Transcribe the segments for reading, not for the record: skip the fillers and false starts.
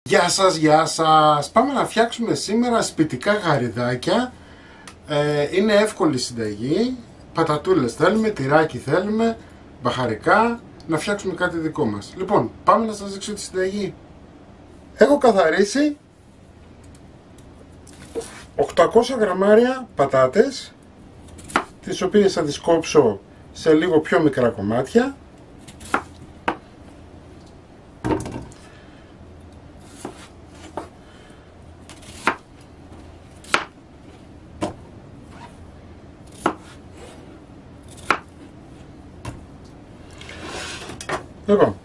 Γεια σας, γεια σας! Πάμε να φτιάξουμε σήμερα σπιτικά γαριδάκια. Είναι εύκολη συνταγή. Πατατούλες θέλουμε, τυράκι θέλουμε, μπαχαρικά. Να φτιάξουμε κάτι δικό μας. Λοιπόν, πάμε να σας δείξω τη συνταγή. Έχω καθαρίσει 800 γραμμάρια πατάτες, τις οποίες θα τις κόψω σε λίγο πιο μικρά κομμάτια. Λοιπόν,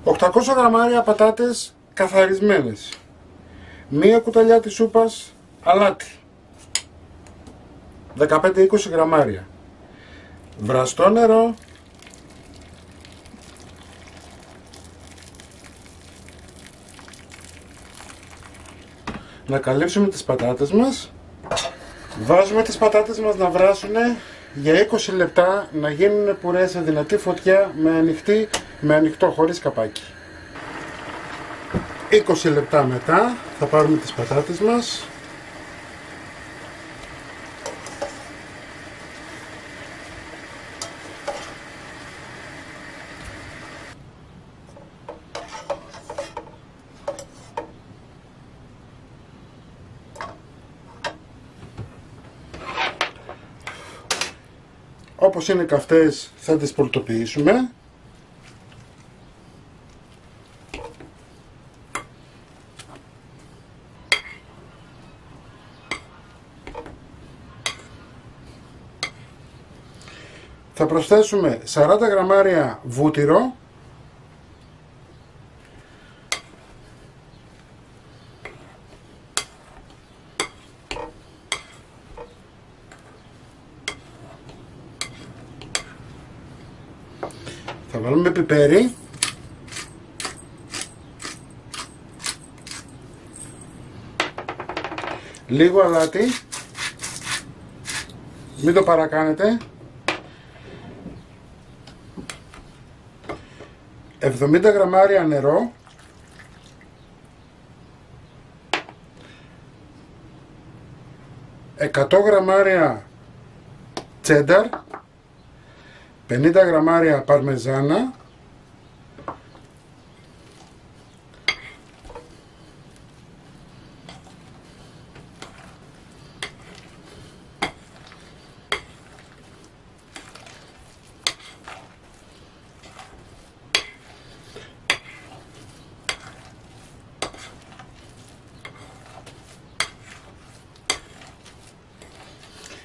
800 γραμμάρια πατάτες καθαρισμένες, μία κουταλιά της σούπας αλάτι, 15-20 γραμμάρια, βραστό νερό, να καλύψουμε τις πατάτες μας. Βάζουμε τις πατάτες μας να βράσουν για 20 λεπτά, να γίνουν πουρέ σε δυνατή φωτιά με ανοιχτό, χωρίς καπάκι. 20 λεπτά μετά θα πάρουμε τις πατάτες μας, όπως είναι καυτές θα τις πορτοποιήσουμε. Θα προσθέσουμε 40 γραμμάρια βούτυρο, θα βάλουμε πιπέρι, λίγο αλάτι, μην το παρακάνετε, 70 γραμμάρια νερό, 100 γραμμάρια τσένταρ, 50 γραμμάρια παρμεζάνα,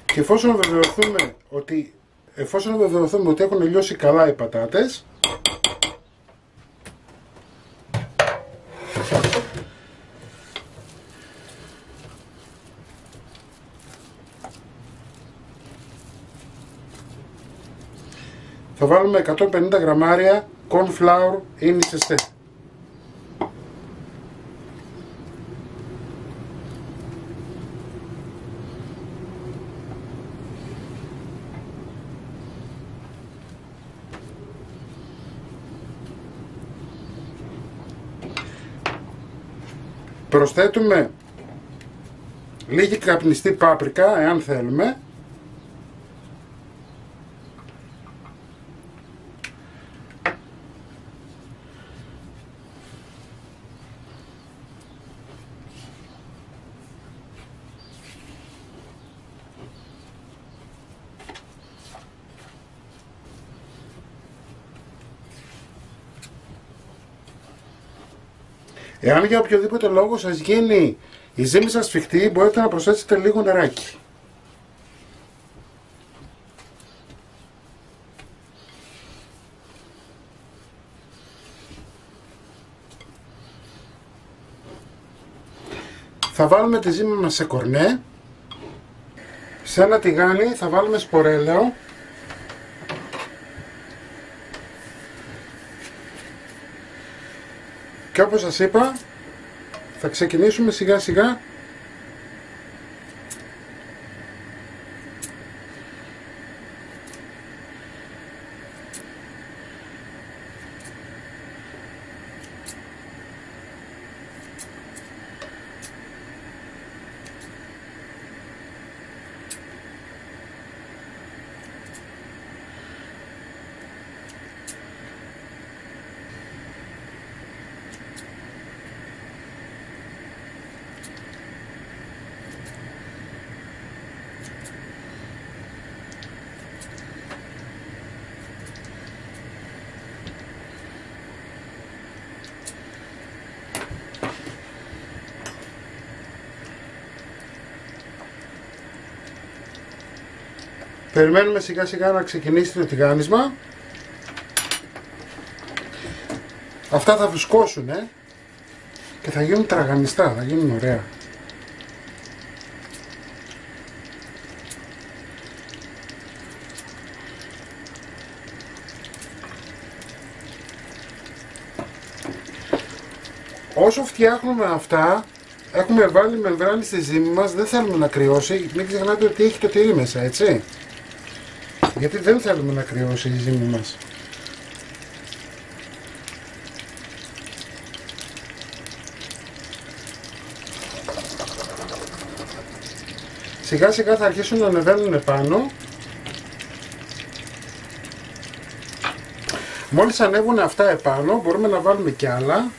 και εφόσον βεβαιωθούμε ότι έχουν λιώσει καλά οι πατάτες, θα βάλουμε 150 γραμμάρια corn flour ή νησεστέ. Προσθέτουμε λίγη καπνιστή πάπρικα εάν θέλουμε, εάν για οποιοδήποτε λόγο σας γίνει η ζύμη σας σφιχτή, μπορείτε να προσθέσετε λίγο νεράκι. Θα βάλουμε τη ζύμη μας σε κορνέ. Σε ένα τηγάνι θα βάλουμε σπορέλαιο. Και όπως σας είπα, θα ξεκινήσουμε σιγά σιγά Περιμένουμε σιγά σιγά να ξεκινήσει το τηγάνισμα. Αυτά θα φουσκώσουν και θα γίνουν τραγανιστά, θα γίνουν ωραία. Όσο φτιάχνουμε αυτά, έχουμε βάλει μεμβράνη στη ζύμη μας, δεν θέλουμε να κρυώσει. Μην ξεχνάτε ότι έχει το τυρί μέσα, έτσι. Γιατί δεν θέλουμε να κρυώσει η ζύμη μας. Σιγά σιγά θα αρχίσουν να ανεβαίνουν πάνω. Μόλις ανέβουν αυτά επάνω, μπορούμε να βάλουμε κι άλλα.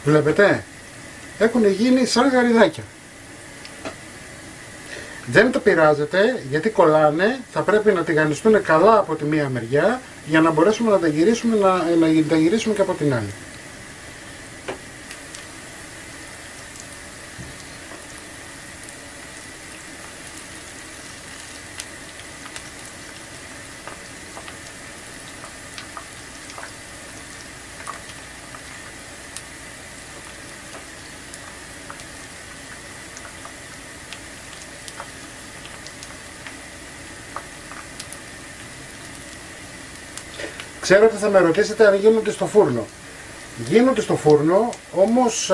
Βλέπετε, έχουν γίνει σαν γαριδάκια. Δεν το πειράζετε, γιατί κολλάνε, θα πρέπει να τηγανιστούν καλά από τη μία μεριά για να μπορέσουμε να τα γυρίσουμε, να τα γυρίσουμε και από την άλλη. Ξέρω ότι θα με ρωτήσετε αν γίνονται στο φούρνο. Γίνονται στο φούρνο, όμως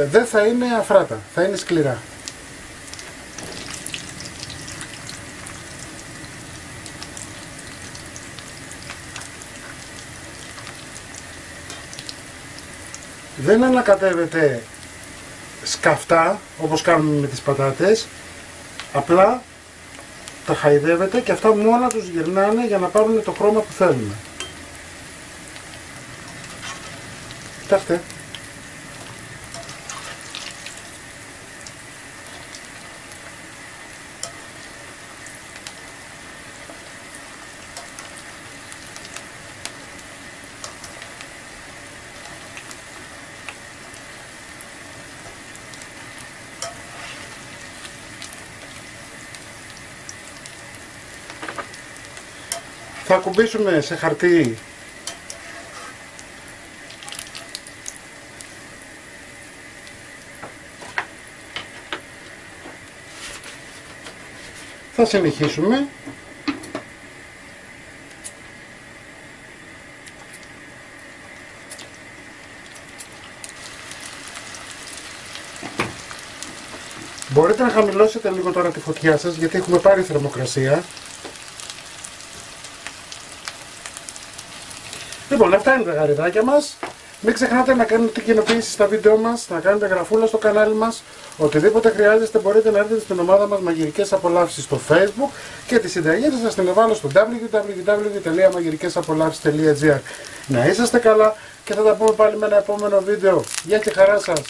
δεν θα είναι αφράτα, θα είναι σκληρά. Δεν ανακατεύεται σκαφτά, όπως κάνουμε με τις πατάτες, απλά τα χαϊδεύετε και αυτά μόνα τους γυρνάνε για να πάρουν το χρώμα που θέλουμε. Κοιτάξτε. Θα ακουμπήσουμε σε χαρτί θα συνεχίσουμε. Μπορείτε να χαμηλώσετε λίγο τώρα τη φωτιά σας, γιατί έχουμε πάρει θερμοκρασία. Λοιπόν, αυτά είναι τα γαριδάκια μας. Μην ξεχνάτε να κάνετε κοινοποίησεις στα βίντεο μας, να κάνετε γραφούλα στο κανάλι μας. Οτιδήποτε χρειάζεστε μπορείτε να έρθετε στην ομάδα μας Μαγειρικές Απολαύσεις στο Facebook και τη συνταγή θα σας την εβάλω στο www.magirikesapolavsis.gr. Να είσαστε καλά και θα τα πούμε πάλι με ένα επόμενο βίντεο. Γεια και χαρά σας!